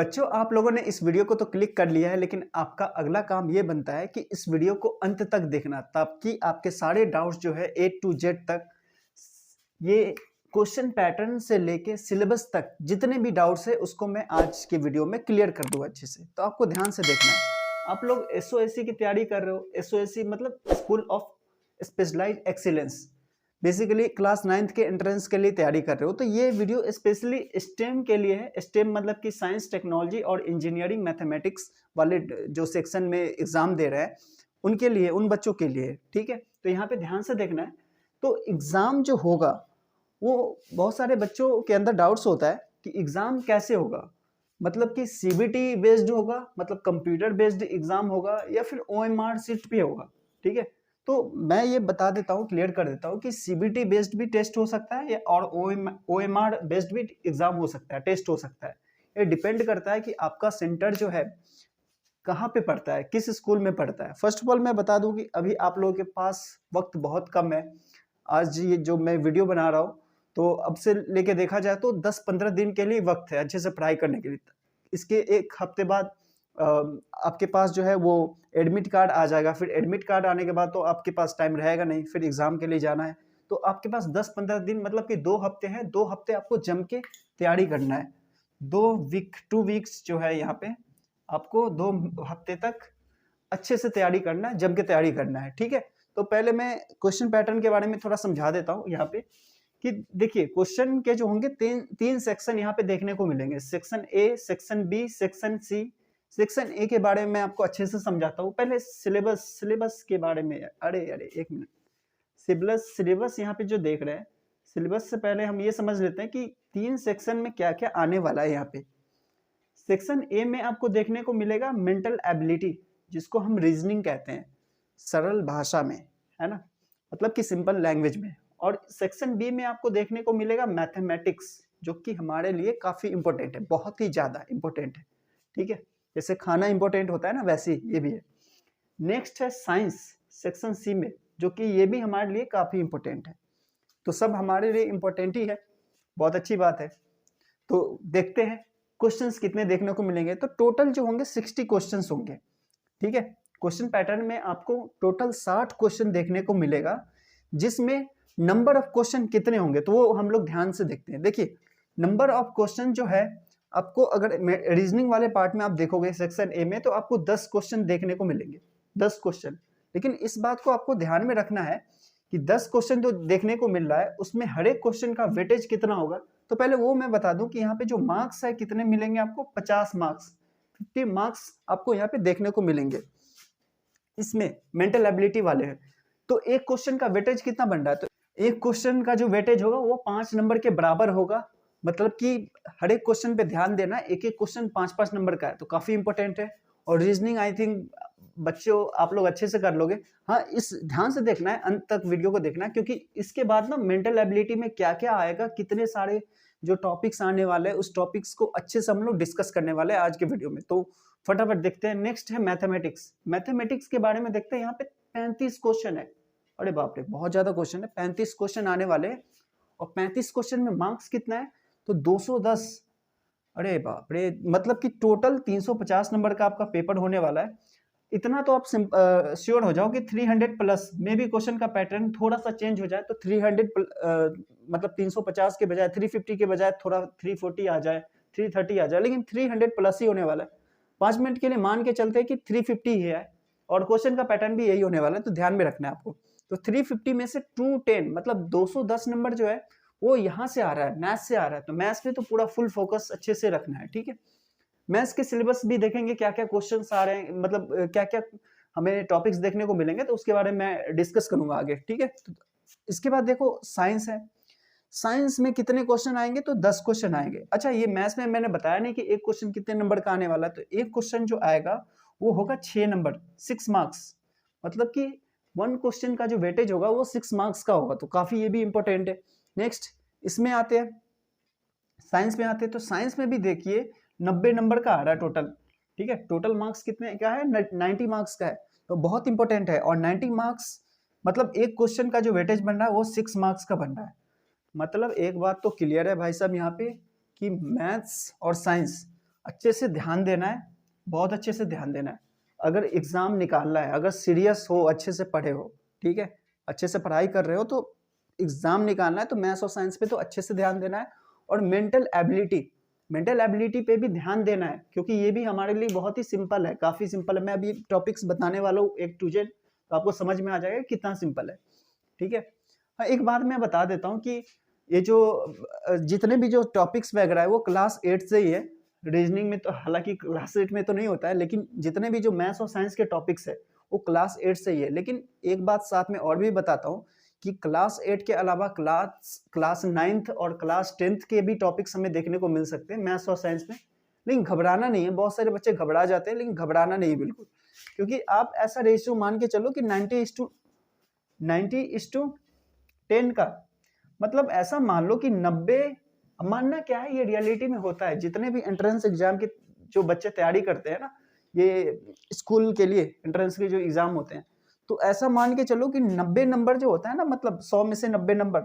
बच्चों, आप लोगों ने इस वीडियो को तो क्लिक कर लिया है, लेकिन आपका अगला काम ये बनता है कि इस वीडियो को अंत तक देखना, ताकि आपके सारे डाउट्स जो है A to Z तक, ये क्वेश्चन पैटर्न से लेके सिलेबस तक जितने भी डाउट्स है उसको मैं आज की वीडियो में क्लियर कर दूं अच्छे से। तो आपको ध्यान से देखना है। आप लोग SOSC की तैयारी कर रहे हो। SOSC मतलब school of specialised excellence, basically class 9th के एंट्रेंस के लिए तैयारी कर रहे हो, तो ये वीडियो स्पेशली स्टेम के लिए है। स्टेम मतलब कि साइंस, टेक्नोलॉजी और इंजीनियरिंग, मैथमेटिक्स वाले जो सेक्शन में एग्जाम दे रहे हैं उनके लिए, उन बच्चों के लिए, ठीक है। तो यहाँ पे ध्यान से देखना है। तो एग्जाम जो होगा वो बहुत सारे बच्चों के अंदर डाउट्स होता है कि एग्जाम कैसे होगा, मतलब कि CBT बेस्ड होगा, मतलब कंप्यूटर बेस्ड एग्जाम होगा, या फिर OMR सीट पे होगा, ठीक है। तो मैं ये बता देता हूँ, क्लियर कर देता हूँ कि CBT बेस्ड भी टेस्ट हो सकता है और OMR बेस्ड भी एग्जाम हो सकता है, टेस्ट हो सकता है। ये डिपेंड करता है कि आपका सेंटर जो है कहाँ पे पड़ता है, किस स्कूल में पड़ता है। फर्स्ट ऑफ ऑल मैं बता दूं कि अभी आप लोगों के पास वक्त बहुत कम है। आज ये जो मैं वीडियो बना रहा हूँ, तो अब से लेके देखा जाए तो 10-15 दिन के लिए वक्त है अच्छे से पढ़ाई करने के लिए। इसके एक हफ्ते बाद आपके पास जो है वो एडमिट कार्ड आ जाएगा। फिर एडमिट कार्ड आने के बाद तो आपके पास टाइम रहेगा नहीं, फिर एग्जाम के लिए जाना है। तो आपके पास 10-15 दिन, मतलब कि 2 हफ्ते हैं। 2 हफ्ते आपको जम के तैयारी करना है। 2 वीक्स जो है यहाँ पे आपको 2 हफ्ते तक अच्छे से तैयारी करना है, जम के तैयारी करना है, ठीक है। तो पहले मैं क्वेश्चन पैटर्न के बारे में थोड़ा समझा देता हूँ यहाँ पे कि देखिए, क्वेश्चन के जो होंगे तीन सेक्शन यहाँ पे देखने को मिलेंगे। Section A, section B, section C. Section A के बारे में मैं आपको अच्छे से समझाता हूँ। पहले सिलेबस के बारे में, अरे एक मिनट, सिलेबस यहाँ पे जो देख रहे हैं, सिलेबस से पहले हम ये समझ लेते हैं कि 3 सेक्शन में क्या क्या आने वाला है। यहाँ पे सेक्शन ए में आपको देखने को मिलेगा मेंटल एबिलिटी, जिसको हम रीजनिंग कहते हैं सरल भाषा में, है ना, मतलब कि सिंपल लैंग्वेज में। और सेक्शन बी में आपको देखने को मिलेगा मैथमेटिक्स, जो कि हमारे लिए काफी इंपॉर्टेंट है, बहुत ही ज्यादा इंपॉर्टेंट है, ठीक है। जैसे खाना इंपॉर्टेंट होता है ना, वैसे ही ये भी है। नेक्स्ट है साइंस, सेक्शन सी में, जो कि ये भी हमारे लिए काफी इंपॉर्टेंट है। तो सब हमारे लिए इंपॉर्टेंट ही है, बहुत अच्छी बात है। तो देखते हैं क्वेश्चंस कितने देखने को मिलेंगे। तो टोटल जो होंगे 60 क्वेश्चंस होंगे, ठीक है। क्वेश्चन पैटर्न में आपको टोटल 60 क्वेश्चन देखने को मिलेगा, जिसमें नंबर ऑफ क्वेश्चन कितने होंगे तो वो हम लोग ध्यान से देखते हैं। देखिए, नंबर ऑफ क्वेश्चन जो है आपको, अगर रीजनिंग वाले पार्ट में आप देखोगे सेक्शन ए में, तो आपको 10 क्वेश्चन देखने को मिलेंगे, 10 क्वेश्चन। लेकिन इस बात को आपको ध्यान में रखना है कि 10 क्वेश्चन जो देखने को मिल रहा है उसमें हर एक क्वेश्चन का वेटेज कितना होगा। तो पहले वो मैं बता दूं कि यहाँ पे जो मार्क्स है कितने मिलेंगे आपको, 50 मार्क्स, 50 मार्क्स आपको यहाँ पे देखने को मिलेंगे। इसमें मेंटल एबिलिटी वाले हैं। तो एक क्वेश्चन का वेटेज कितना बन रहा है, तो एक क्वेश्चन का जो वेटेज होगा वो 5 नंबर के बराबर होगा। मतलब कि हर एक क्वेश्चन पे ध्यान देना, एक एक क्वेश्चन 5-5 नंबर का है, तो काफी इंपॉर्टेंट है। और रीजनिंग आई थिंक बच्चों आप लोग अच्छे से कर लोगे। हाँ, इस ध्यान से देखना है, अंत तक वीडियो को देखना है, क्योंकि इसके बाद ना मेंटल एबिलिटी में क्या क्या आएगा, कितने सारे जो टॉपिक्स आने वाले हैं, उस टॉपिक्स को अच्छे से हम लोग डिस्कस करने वाले हैं आज के वीडियो में। तो फटाफट देखते हैं। नेक्स्ट है मैथमेटिक्स। मैथमेटिक्स के बारे में देखते हैं। यहाँ पे 35 क्वेश्चन है। अरे बाप रे, बहुत ज्यादा क्वेश्चन है। 35 क्वेश्चन आने वाले हैं, और 35 क्वेश्चन में मार्क्स कितना है, तो 210। अरे बाप रे, मतलब कि टोटल 350 नंबर का आपका पेपर होने वाला है। इतना तो आप श्योर हो जाओ कि 300 प्लस में भी क्वेश्चन का पैटर्न थोड़ा सा चेंज हो जाए तो 300 मतलब 350 के बजाय 350 के बजाय थोड़ा 340 आ जाए, 330 आ जाए, लेकिन 300 प्लस ही होने वाला है। 5 मिनट के लिए मान के चलते हैं कि 350 ही है, और क्वेश्चन का पैटर्न भी यही होने वाला है, तो ध्यान में रखना है आपको। तो 350 में से 210 मतलब 210 नंबर जो है वो यहाँ से आ रहा है, मैथ्स से आ रहा है। तो मैथ्स पे तो पूरा फुल फोकस अच्छे से रखना है, ठीक है। मैथ्स के सिलेबस भी देखेंगे, क्या क्या क्वेश्चंस आ रहे हैं, मतलब क्या क्या हमें टॉपिक्स देखने को मिलेंगे, तो उसके बारे में मैं डिस्कस करूंगा आगे, ठीक है। तो इसके बाद देखो साइंस है। साइंस में कितने क्वेश्चन आएंगे, तो 10 क्वेश्चन आएंगे। अच्छा, ये मैथ्स में मैंने बताया नहीं कि एक क्वेश्चन कितने नंबर का आने वाला है। तो एक क्वेश्चन जो आएगा वो होगा 6 नंबर, 6 मार्क्स, मतलब कि 1 क्वेश्चन का जो वेटेज होगा वो 6 मार्क्स का होगा। तो काफी ये भी इंपॉर्टेंट है। नेक्स्ट इसमें आते हैं, साइंस में आते हैं। तो साइंस में भी देखिए 90 नंबर का आ रहा है टोटल, ठीक है। टोटल मार्क्स कितने का है, 90 मार्क्स का है, तो बहुत इंपॉर्टेंट है। और 90 मार्क्स मतलब एक क्वेश्चन का जो वेटेज बन रहा है वो 6 मार्क्स का बन रहा है। मतलब एक बात तो क्लियर है भाई साहब यहाँ पे कि मैथ्स और साइंस अच्छे से ध्यान देना है, बहुत अच्छे से ध्यान देना है। अगर एग्जाम निकालना है, अगर सीरियस हो, अच्छे से पढ़े हो, ठीक है, अच्छे से पढ़ाई कर रहे हो, तो एग्जाम निकालना है तो मैथ्स और साइंस पे तो अच्छे से ध्यान देना है। और मेंटल एबिलिटी पे भी ध्यान देना है, क्योंकि ये भी हमारे लिए बहुत ही सिंपल है, काफी सिंपल है। मैं अभी टॉपिक्स बताने वाला हूँ एक टू जेड, तो आपको समझ में आ जाएगा कितना सिंपल है, ठीक है। हाँ, एक बात मैं बता देता हूँ कि ये जो जितने भी जो टॉपिक्स वगैरह है वो क्लास 8 से ही है। रीजनिंग में तो हालांकि क्लास 8 में तो नहीं होता है, लेकिन जितने भी जो मैथ्स और साइंस के टॉपिक्स है वो क्लास 8 से ही है। लेकिन एक बात साथ में और भी बताता हूँ कि क्लास 8 के अलावा क्लास 9th और क्लास 10th के भी टॉपिक्स हमें देखने को मिल सकते हैं मैथ्स और साइंस में। लेकिन घबराना नहीं है, बहुत सारे बच्चे घबरा जाते हैं, लेकिन घबराना नहीं बिल्कुल, क्योंकि आप ऐसा रेशियो मान के चलो कि 90:10 का, मतलब ऐसा मान लो कि 90, मानना क्या है, ये रियलिटी में होता है। जितने भी एंट्रेंस एग्जाम के जो बच्चे तैयारी करते हैं ना, ये स्कूल के लिए एंट्रेंस के जो एग्जाम होते हैं, तो ऐसा मान के चलो कि 90 नंबर जो होता है ना, मतलब 100 में से 90 नंबर,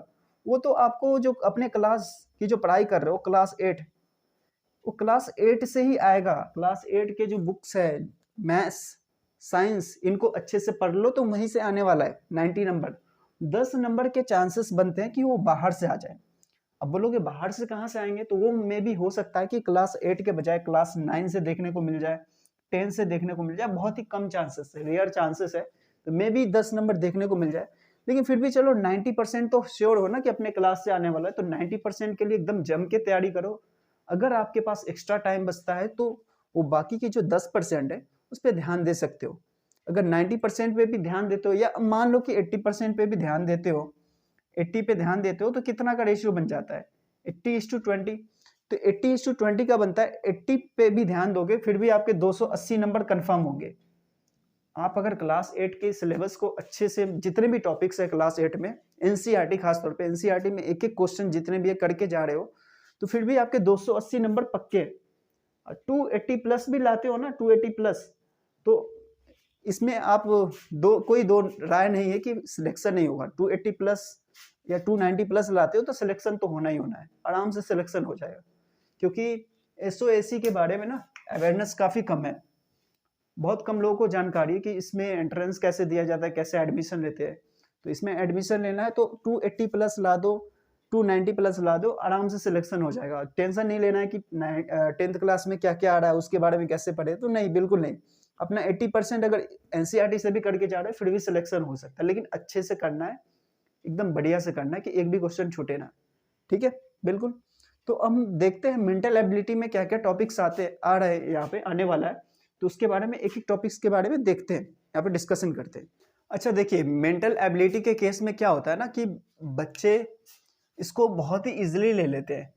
वो तो आपको जो अपने क्लास की जो पढ़ाई कर रहे हो क्लास 8, वो क्लास 8 से ही आएगा। क्लास 8 के जो बुक्स है, मैथ्स साइंस, इनको अच्छे से पढ़ लो तो वहीं से आने वाला है 90 नंबर। 10 नंबर के चांसेस बनते हैं कि वो बाहर से आ जाए। अब बोलोगे बाहर से कहाँ से आएंगे, तो वो मे भी हो सकता है कि क्लास 8 के बजाय क्लास 9 से देखने को मिल जाए, 10 से देखने को मिल जाए, बहुत ही कम चांसेस है, रेयर चांसेस है, तो मे भी 10 नंबर देखने को मिल जाए। लेकिन फिर भी चलो 90% तो श्योर हो ना कि अपने क्लास से आने वाला है, तो 90% के लिए एकदम जम के तैयारी करो। अगर आपके पास एक्स्ट्रा टाइम बचता है तो वो बाकी की जो 10% है उस पर ध्यान दे सकते हो। अगर 90% पे भी ध्यान देते हो, या मान लो कि 80% पे भी ध्यान देते हो, 80 पे ध्यान देते हो, तो कितना का रेशियो बन जाता है, 80:20। तो 80:20 का बनता है, 80 पे भी ध्यान दोगे फिर भी आपके 280 नंबर कंफर्म होंगे। आप अगर क्लास 8 के सिलेबस को अच्छे से, जितने भी टॉपिक्स है क्लास 8 में, एनसीईआरटी खासतौर पे, एनसीईआरटी में एक एक क्वेश्चन जितने भी करके जा रहे हो, तो फिर भी आपके 280 नंबर पक्के। 280 प्लस भी लाते हो ना, 280 प्लस, तो इसमें आप कोई दो राय नहीं है कि सिलेक्शन नहीं होगा। 280 प्लस या 290 प्लस लाते हो तो सिलेक्शन तो होना ही होना है, आराम से सिलेक्शन हो जाएगा। क्योंकि एसओएसी के बारे में ना अवेयरनेस काफी कम है, बहुत कम लोगों को जानकारी है कि इसमें एंट्रेंस कैसे दिया जाता है, कैसे एडमिशन लेते हैं। तो इसमें एडमिशन लेना है तो 280 प्लस ला दो, 290 प्लस ला दो, आराम से सिलेक्शन हो जाएगा। टेंशन नहीं लेना है कि 10th क्लास में क्या क्या आ रहा है, उसके बारे में कैसे पढ़े, तो नहीं, बिल्कुल नहीं। अपना 80% अगर एनसीईआरटी से भी करके जा रहे हैं फिर भी सिलेक्शन हो सकता है, लेकिन अच्छे से करना है, एकदम बढ़िया से करना है कि एक भी क्वेश्चन छूटे ना, ठीक है, बिल्कुल। तो हम देखते हैं मेंटल एबिलिटी में क्या क्या टॉपिक्स आ रहे हैं, यहाँ पे आने वाला है, तो उसके बारे में एक एक टॉपिक्स के बारे में देखते हैं, यहाँ पे डिस्कशन करते हैं। अच्छा देखिए, मेंटल एबिलिटी के केस में क्या होता है ना कि बच्चे इसको बहुत ही इजीली ले लेते हैं,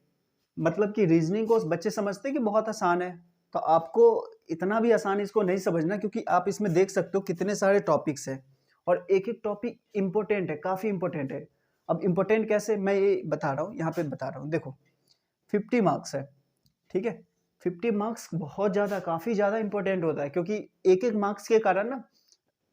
मतलब कि रीजनिंग को बच्चे समझते हैं कि बहुत आसान है, तो आपको इतना भी आसान इसको नहीं समझना, क्योंकि आप इसमें देख सकते हो कितने सारे टॉपिक्स हैं और एक एक टॉपिक इंपॉर्टेंट है, काफी इंपॉर्टेंट है। अब इंपॉर्टेंट कैसे, मैं ये बता रहा हूँ, यहाँ पे बता रहा हूँ। देखो 50 मार्क्स है, ठीक है, 50 मार्क्स बहुत ज़्यादा, काफ़ी ज़्यादा इंपॉर्टेंट होता है, क्योंकि एक एक मार्क्स के कारण ना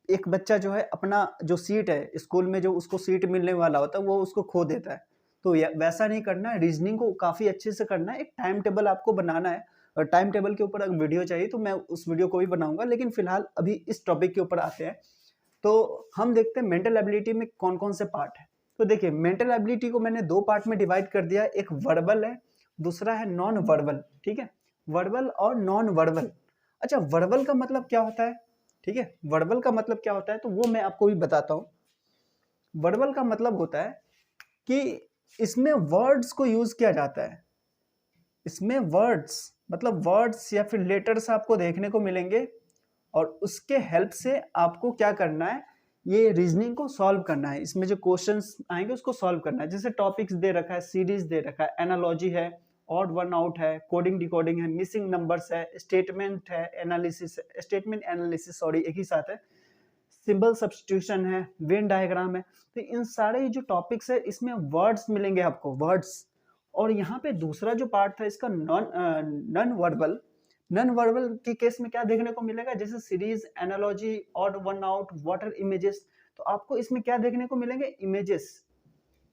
एक बच्चा जो है अपना जो सीट है स्कूल में, जो उसको सीट मिलने वाला होता है, वो उसको खो देता है। तो वैसा नहीं करना है, रीजनिंग को काफ़ी अच्छे से करना है, एक टाइम टेबल आपको बनाना है। और टाइम टेबल के ऊपर अगर वीडियो चाहिए तो मैं उस वीडियो को भी बनाऊंगा, लेकिन फिलहाल अभी इस टॉपिक के ऊपर आते हैं। तो हम देखते हैं मेंटल एबिलिटी में कौन कौन से पार्ट है। तो देखिए, मेंटल एबिलिटी को मैंने दो पार्ट में डिवाइड कर दिया है, एक वर्बल है, दूसरा है नॉन वर्बल, ठीक है, वर्बल और नॉन वर्बल। अच्छा, वर्बल का मतलब क्या होता है, ठीक है, वर्बल का मतलब क्या होता है तो वो मैं आपको भी बताता हूँ। वर्बल का मतलब होता है कि इसमें वर्ड्स को यूज किया जाता है, इसमें वर्ड्स मतलब वर्ड्स या फिर लेटर्स आपको देखने को मिलेंगे, और उसके हेल्प से आपको क्या करना है, ये रीजनिंग को सॉल्व करना है। इसमें जो क्वेश्चंस आएंगे उसको सॉल्व करना है। जैसे टॉपिक्स दे रखा है, सीरीज दे रखा है, एनालॉजी है, ऑड वन आउट है, कोडिंग डिकोडिंग है, मिसिंग नंबर्स है, स्टेटमेंट है, एनालिसिस, स्टेटमेंट एनालिसिस, सॉरी एक ही साथ है, सिंबल सब्स्टिट्यूशन है, वेन डायग्राम है। तो इन सारे जो टॉपिक्स है इसमें वर्ड्स मिलेंगे आपको, वर्ड्स। और यहाँ पे दूसरा जो पार्ट था इसका नॉन वर्बल, नॉन वर्बल के केस में क्या देखने को मिलेगा, जैसे series, analogy, odd one out, water images. तो आपको इसमें क्या देखने को मिलेंगे, इमेजेस।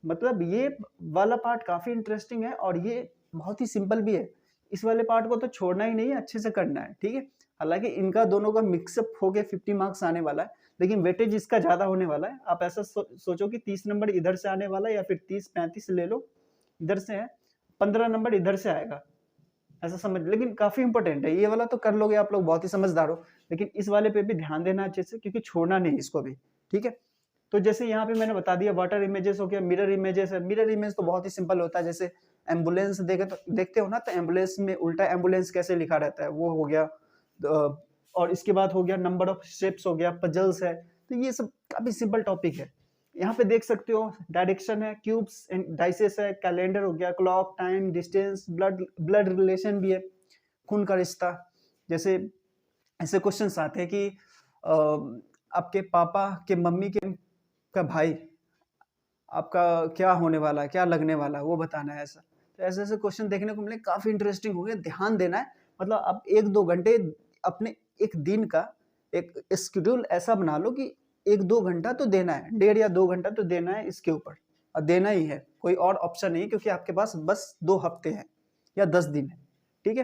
मतलब ये वाला पार्ट काफी इंटरेस्टिंग है और ये बहुत ही सिंपल भी है, इस वाले पार्ट को तो छोड़ना ही नहीं है, अच्छे से करना है, ठीक है। हालांकि इनका दोनों का मिक्सअप हो गया 50 मार्क्स आने वाला है, लेकिन वेटेज इसका ज्यादा होने वाला है। आप ऐसा सोचो कि 30 नंबर इधर से आने वाला है, या फिर 30-35 ले लो इधर से है, 15 नंबर इधर से आएगा, ऐसा समझ। लेकिन काफी इंपॉर्टेंट है ये वाला, तो कर लोगे आप लोग, बहुत ही समझदार हो। लेकिन इस वाले पे भी ध्यान देना अच्छे से, क्योंकि छोड़ना नहीं इसको भी, ठीक है। तो जैसे यहाँ पे मैंने बता दिया, वाटर इमेजेस हो गया, मिरर इमेजेस है। मिरर इमेज तो बहुत ही सिंपल होता है, जैसे एम्बुलेंस देखते हो ना, तो एम्बुलेंस में उल्टा एम्बुलेंस कैसे लिखा रहता है, वो हो गया। और इसके बाद हो गया नंबर ऑफ स्टेप्स हो गया, पजल्स है। तो ये सब काफी सिंपल टॉपिक है। यहाँ पे देख सकते हो डायरेक्शन है, क्यूब्स एंड डाइसेस है, कैलेंडर हो गया, clock, time, distance, blood relation भी है, खून का रिश्ता। जैसे ऐसे क्वेश्चंस आते हैं कि आपके पापा के मम्मी के का भाई आपका क्या होने वाला है, क्या लगने वाला है, वो बताना है। ऐसा तो ऐसे ऐसे क्वेश्चन देखने को मिले, काफी इंटरेस्टिंग हो गया। ध्यान देना है, मतलब आप 1-2 घंटे अपने एक दिन का एक शेड्यूल ऐसा बना लो कि 1-2 घंटा तो देना है, 1.5 या 2 घंटा तो देना है इसके ऊपर, और देना ही है, कोई और ऑप्शन नहीं है, क्योंकि आपके पास बस 2 हफ्ते हैं या 10 दिन है, ठीक है।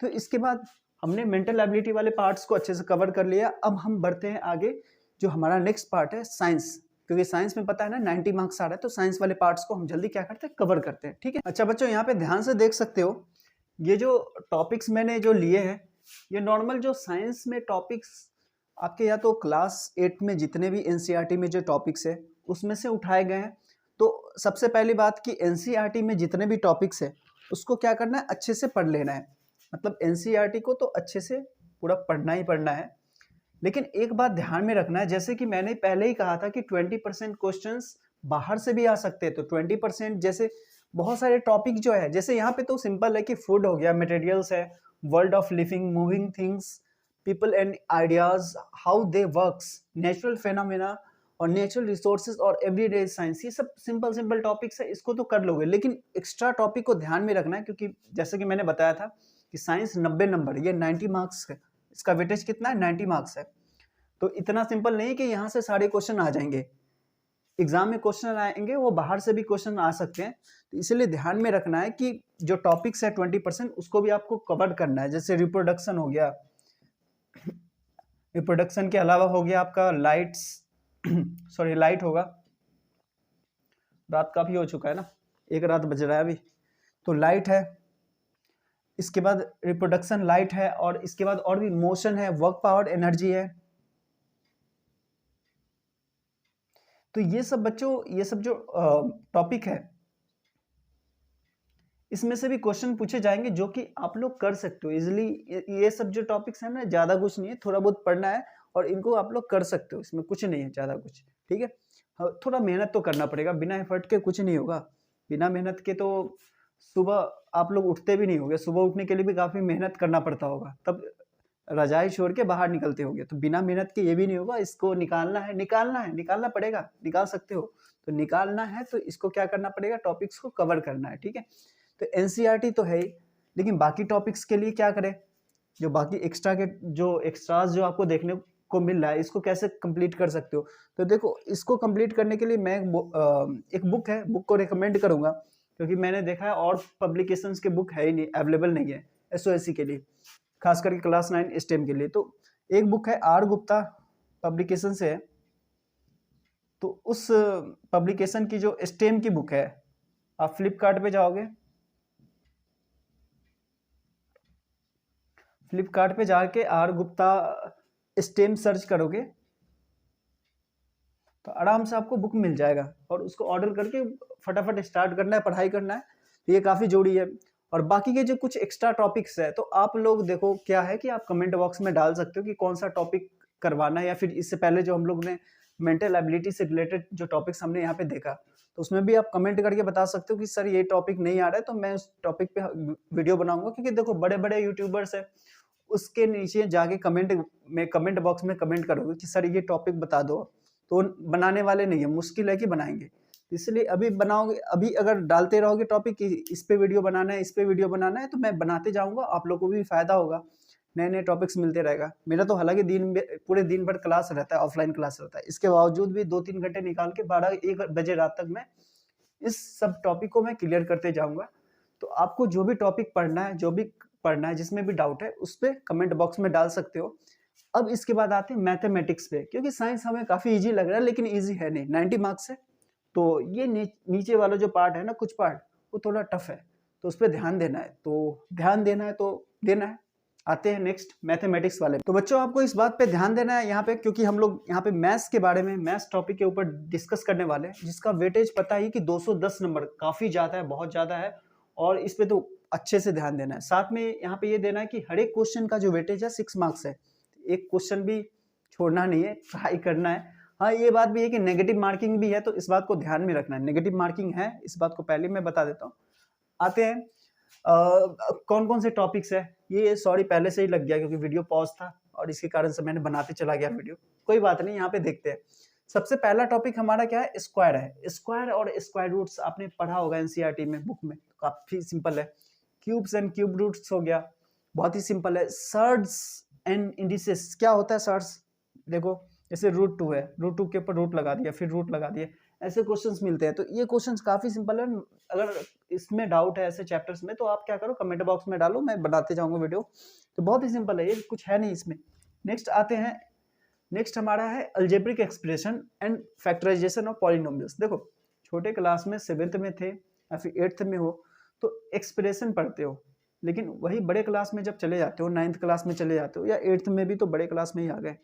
तो इसके बाद हमने मेंटल एबिलिटी वाले पार्ट्स को अच्छे से कवर कर लिया। अब हम बढ़ते हैं आगे, जो हमारा नेक्स्ट पार्ट है साइंस, क्योंकि साइंस में पता है ना 90 मार्क्स आ रहा है, तो साइंस वाले पार्ट्स को हम जल्दी क्या करते हैं, कवर करते हैं, ठीक है। अच्छा बच्चों, यहाँ पे ध्यान से देख सकते हो, ये जो टॉपिक्स मैंने जो लिए हैं, ये नॉर्मल जो साइंस में टॉपिक्स आपके या तो क्लास 8 में जितने भी एनसीईआरटी में जो टॉपिक्स है उसमें से उठाए गए हैं। तो सबसे पहली बात कि एनसीईआरटी में जितने भी टॉपिक्स है उसको क्या करना है, अच्छे से पढ़ लेना है। मतलब एनसीईआरटी को तो अच्छे से पूरा पढ़ना ही पढ़ना है। लेकिन एक बात ध्यान में रखना है, जैसे कि मैंने पहले ही कहा था कि 20% क्वेश्चंस बाहर से भी आ सकते हैं। तो 20% जैसे बहुत सारे टॉपिक जो है, जैसे यहाँ पे तो सिंपल है कि फूड हो गया, मटेरियल्स है, world of living, moving things, people and ideas, how they works, natural phenomena और नेचुरल रिसोर्सेज और एवरीडे साइंस। ये सब सिंपल सिंपल टॉपिक्स है, इसको तो कर लोगे। लेकिन एक्स्ट्रा टॉपिक को ध्यान में रखना है, क्योंकि जैसे कि मैंने बताया था कि साइंस 90 नंबर, ये 90 मार्क्स है, इसका वेटेज कितना है, 90 मार्क्स है। तो इतना सिंपल नहीं कि यहाँ से सारे क्वेश्चन आ जाएंगे, एग्जाम में क्वेश्चन आएंगे, वो बाहर से भी क्वेश्चन आ सकते हैं। तो इसलिए ध्यान में रखना है कि जो टॉपिक्स है 20% उसको भी आपको कवर करना है। जैसे रिप्रोडक्शन हो गया, रिप्रोडक्शन के अलावा हो गया आपका लाइट्स सॉरी लाइट होगा, रात काफी हो चुका है ना, 1 रात बज रहा है अभी, तो लाइट है। इसके बाद रिप्रोडक्शन लाइट है, और इसके बाद और भी मोशन है, वर्क पावर, एनर्जी है। तो ये सब बच्चों, ये सब जो टॉपिक है इसमें से भी क्वेश्चन पूछे जाएंगे, जो कि आप लोग कर सकते हो इजिली। ये सब जो टॉपिक्स है ना, ज्यादा कुछ नहीं है, थोड़ा बहुत पढ़ना है और इनको आप लोग कर सकते हो, इसमें कुछ नहीं है ज्यादा कुछ, ठीक है। थोड़ा मेहनत तो करना पड़ेगा, बिना एफर्ट के कुछ नहीं होगा। बिना मेहनत के तो सुबह आप लोग उठते भी नहीं होगे, सुबह उठने के लिए भी काफी मेहनत करना पड़ता होगा, तब रजाई छोड़ के बाहर निकलते होगे। तो बिना मेहनत के ये भी नहीं होगा, इसको निकालना है, निकालना पड़ेगा, निकाल सकते हो तो निकालना है, तो इसको क्या करना पड़ेगा, टॉपिक्स को कवर करना है, ठीक है। तो एनसीईआरटी तो है ही, लेकिन बाकी टॉपिक्स के लिए क्या करें, जो बाकी एक्स्ट्रा के जो एक्स्ट्रास जो आपको देखने को मिल रहा है, इसको कैसे कंप्लीट कर सकते हो। तो देखो, इसको कंप्लीट करने के लिए मैं एक बुक है, बुक को रिकमेंड करूंगा, क्योंकि मैंने देखा है और पब्लिकेशंस के बुक है ही नहीं, अवेलेबल नहीं है एसओएससी के लिए, खास करके क्लास 9 स्टेम के लिए। तो एक बुक है, आर गुप्ता पब्लिकेशन से है, तो उस पब्लिकेशन की जो स्टेम की बुक है, आप फ्लिपकार्ट पे जाओगे, फ्लिपकार्ट पे जाके आर गुप्ता स्टेम सर्च करोगे तो आराम से आपको बुक मिल जाएगा, और उसको ऑर्डर करके फटाफट स्टार्ट करना है, पढ़ाई करना है। तो ये काफ़ी जरूरी है। और बाकी के जो कुछ एक्स्ट्रा टॉपिक्स है, तो आप लोग देखो क्या है कि आप कमेंट बॉक्स में डाल सकते हो कि कौन सा टॉपिक करवाना है, या फिर इससे पहले जो हम लोग ने मेंटल एबिलिटी से रिलेटेड जो टॉपिक्स हमने यहाँ पे देखा, तो उसमें भी आप कमेंट करके बता सकते हो कि सर ये टॉपिक नहीं आ रहा है, तो मैं उस टॉपिक पे वीडियो बनाऊंगा। क्योंकि देखो बड़े बड़े यूट्यूबर्स है, उसके नीचे जाके कमेंट बॉक्स में कमेंट करोगे कि सर ये टॉपिक बता दो, तो बनाने वाले नहीं है, मुश्किल है कि बनाएंगे। इसलिए अभी बनाओगे, अभी अगर डालते रहोगे टॉपिक कि इस पे वीडियो बनाना है, इस पे वीडियो बनाना है, तो मैं बनाते जाऊंगा, आप लोगों को भी फायदा होगा, नए नए टॉपिक्स मिलते रहेगा। मेरा तो हालांकि पूरे दिन भर क्लास रहता है, ऑफलाइन क्लास रहता है, इसके बावजूद भी 2-3 घंटे निकाल के 12-1 बजे रात तक मैं इस सब टॉपिक को मैं क्लियर करते जाऊंगा। तो आपको जो भी टॉपिक पढ़ना है, जो भी पढ़ना है, जिसमें भी डाउट है उस पर कमेंट बॉक्स में डाल सकते हो। अब इसके बाद आते हैं मैथमेटिक्स पे, क्योंकि साइंस हमें काफ़ी इजी लग रहा है लेकिन इजी है नहीं, 90 मार्क्स है। तो ये नीचे वाला जो पार्ट है ना, कुछ पार्ट वो थोड़ा टफ है, तो उस पर ध्यान देना है, तो ध्यान देना है तो देना है। आते हैं नेक्स्ट मैथमेटिक्स वाले। तो बच्चों आपको इस बात पे ध्यान देना है यहाँ पे, क्योंकि हम लोग यहाँ पे मैथ्स के बारे में, मैथ्स टॉपिक के ऊपर डिस्कस करने वाले हैं, जिसका वेटेज पता ही कि 210 नंबर काफ़ी ज़्यादा है, बहुत ज़्यादा है, और इस पे तो अच्छे से ध्यान देना है। साथ में यहाँ पे ये देना है कि हर एक क्वेश्चन का जो वेटेज है 6 मार्क्स है, एक क्वेश्चन भी छोड़ना नहीं है, ट्राई करना है। हाँ, ये बात भी है कि नेगेटिव मार्किंग भी है, तो इस बात को ध्यान में रखना है, नेगेटिव मार्किंग है, इस बात को पहले मैं बता देता हूँ। आते हैं कौन कौन से टॉपिक्स है। ये सॉरी पहले से ही लग गया क्योंकि वीडियो पॉज था और इसके कारण से मैंने बनाते चला गया वीडियो, कोई बात नहीं, यहाँ पे देखते हैं। सबसे पहला टॉपिक हमारा क्या है, स्क्वायर है। स्क्वायर और स्क्वायर रूट्स आपने पढ़ा होगा एनसीईआरटी में, बुक में, काफी सिंपल है। क्यूब्स एंड क्यूब रूट्स हो गया, बहुत ही सिंपल है। सर्ड्स एंड इंडिसेस, क्या होता है सर्ड्स, देखो जैसे √2 है, √2 के ऊपर रूट लगा दिया, फिर रूट लगा दिया, ऐसे क्वेश्चंस मिलते हैं। तो ये क्वेश्चंस काफी सिंपल है, अगर इसमें डाउट है ऐसे चैप्टर्स में तो आप क्या करो, कमेंट बॉक्स में डालो, मैं बनाते जाऊंगा वीडियो। तो बहुत ही सिंपल है, ये कुछ है नहीं इसमें। नेक्स्ट आते हैं, नेक्स्ट हमारा है algebraic expression and factorisation of polynomials. देखो छोटे क्लास में 7th में थे या फिर 8th में हो तो एक्सप्रेशन पढ़ते हो, लेकिन वही बड़े क्लास में जब चले जाते हो, 9th क्लास में चले जाते हो या 8th में भी, तो बड़े क्लास में ही आ गए,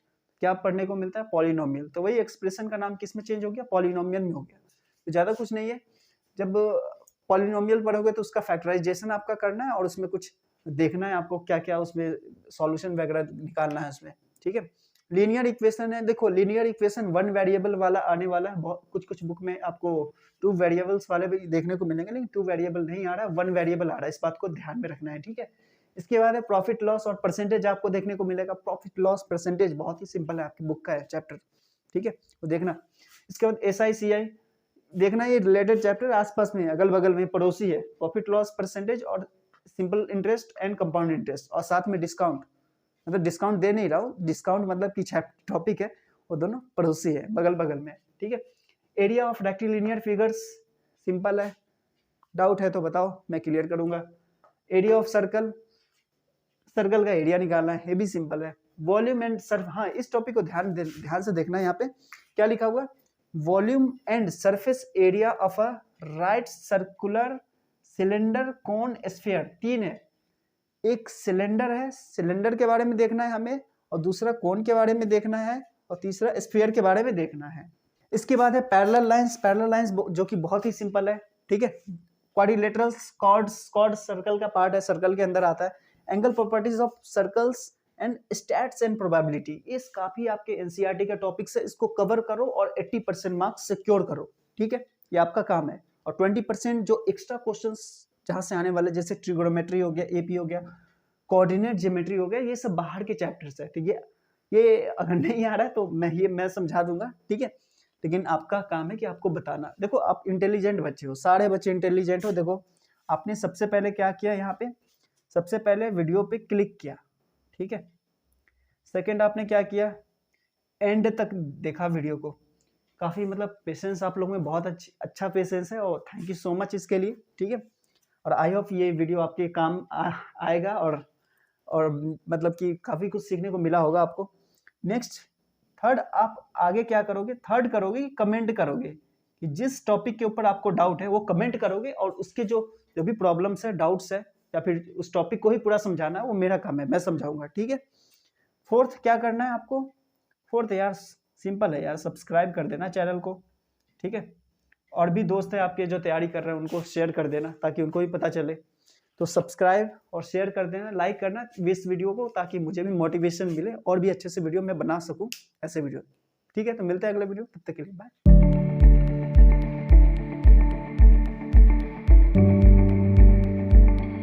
क्या पढ़ने को मिलता है, पॉलिनोमियल। तो वही एक्सप्रेशन का नाम किस में चेंज हो गया, पॉलिनोमियल में हो गया। तो ज़्यादा कुछ नहीं है, जब पॉलिनोमियल पढ़ोगे तो उसका फैक्टराइजेशन आपका करना है और उसमें कुछ देखना है आपको, क्या क्या उसमें सॉल्यूशन वगैरह निकालना है उसमें, ठीक है। लीनियर इक्वेशन है, देखो लीनियर इक्वेशन 1 वेरिएबल वाला आने वाला है, बहुत कुछ बुक में आपको 2 वेरिएबल्स वाले भी देखने को मिलेंगे, लेकिन 2 वेरिएबल नहीं आ रहा है, 1 वेरिएबल आ रहा है, इस बात को ध्यान में रखना है, ठीक है। इसके बाद है प्रॉफिट लॉस और परसेंटेज आपको देखने को मिलेगा। प्रॉफिट लॉस परसेंटेज बहुत ही सिंपल है, आपकी बुक का है चैप्टर, ठीक है, तो देखना। इसके बाद SI CI देखना, ये रिलेटेड चैप्टर आसपास में, अगल बगल में पड़ोसी है, प्रॉफिट लॉस परसेंटेज और simple interest and compound interest, और साथ में डिस्काउंट, मतलब डिस्काउंट दे नहीं रहा हूँ, डिस्काउंट मतलब की टॉपिक है, वो दोनों पड़ोसी है, बगल बगल में, ठीक है। Area of rectilinear figures simple है, डाउट है तो बताओ, मैं क्लियर करूंगा। एरिया ऑफ सर्कल, सर्कल का एरिया निकालना है, ये भी सिंपल है। वॉल्यूम एंड सर्फ, हाँ इस टॉपिक को ध्यान से देखना है, यहाँ पे क्या लिखा हुआ है, volume and surface area of a right circular cylinder cone sphere, 3 है, एक सिलेंडर है, सिलेंडर के बारे में देखना है हमें, और दूसरा कोन के बारे में देखना है, और तीसरा स्फीयर के बारे में देखना है। इसके बाद है पैरेलल लाइंस, पैरेलल लाइंस जो कि बहुत ही सिंपल है, ठीक है। क्वाड्रिलेटरल्स, कॉर्ड्स सर्कल का पार्ट है, सर्कल के अंदर आता है। Angle properties of circles and stats and probability, इस काफी आपके एनसीईआरटी का टॉपिक है, इसको कवर करो और 80% मार्क्स सिक्योर करो, ठीक है, ये आपका काम है। और 20% जो एक्स्ट्रा क्वेश्चंस जहां से आने वाले, जैसे ट्रिगोनोमेट्री हो गया, एपी हो गया, कोऑर्डिनेट ज्योमेट्री हो गया, ये सब बाहर के चैप्टर्स है, ठीक है। ये अगर नहीं आ रहा है तो मैं समझा दूंगा, ठीक है, लेकिन आपका काम है कि आपको बताना। देखो आप इंटेलिजेंट बच्चे हो, सारे बच्चे इंटेलिजेंट हो। देखो आपने सबसे पहले क्या किया, यहाँ पे सबसे पहले वीडियो पे क्लिक किया, ठीक है। सेकंड आपने क्या किया, एंड तक देखा वीडियो को, काफी मतलब पेशेंस आप लोगों में बहुत अच्छा पेशेंस है, और थैंक यू सो मच इसके लिए, ठीक है। और आई होप ये वीडियो आपके काम आएगा, और मतलब कि काफी कुछ सीखने को मिला होगा आपको। नेक्स्ट थर्ड, आप आगे क्या करोगे, थर्ड करोगे कि कमेंट करोगे, कि जिस टॉपिक के ऊपर आपको डाउट है वो कमेंट करोगे, और उसके जो भी प्रॉब्लम्स है, डाउट्स है, या फिर उस टॉपिक को ही पूरा समझाना है, वो मेरा काम है, मैं समझाऊंगा, ठीक है। फोर्थ क्या करना है आपको, फोर्थ यार सिंपल है यार, सब्सक्राइब कर देना चैनल को, ठीक है। और भी दोस्त है आपके जो तैयारी कर रहे हैं, उनको शेयर कर देना ताकि उनको भी पता चले। तो सब्सक्राइब और शेयर कर देना, लाइक करना इस वीडियो को, ताकि मुझे भी मोटिवेशन मिले और भी अच्छे से वीडियो मैं बना सकूं, ऐसे वीडियो, ठीक है। तो मिलते हैं अगले वीडियो, तब तक के लिए बाय।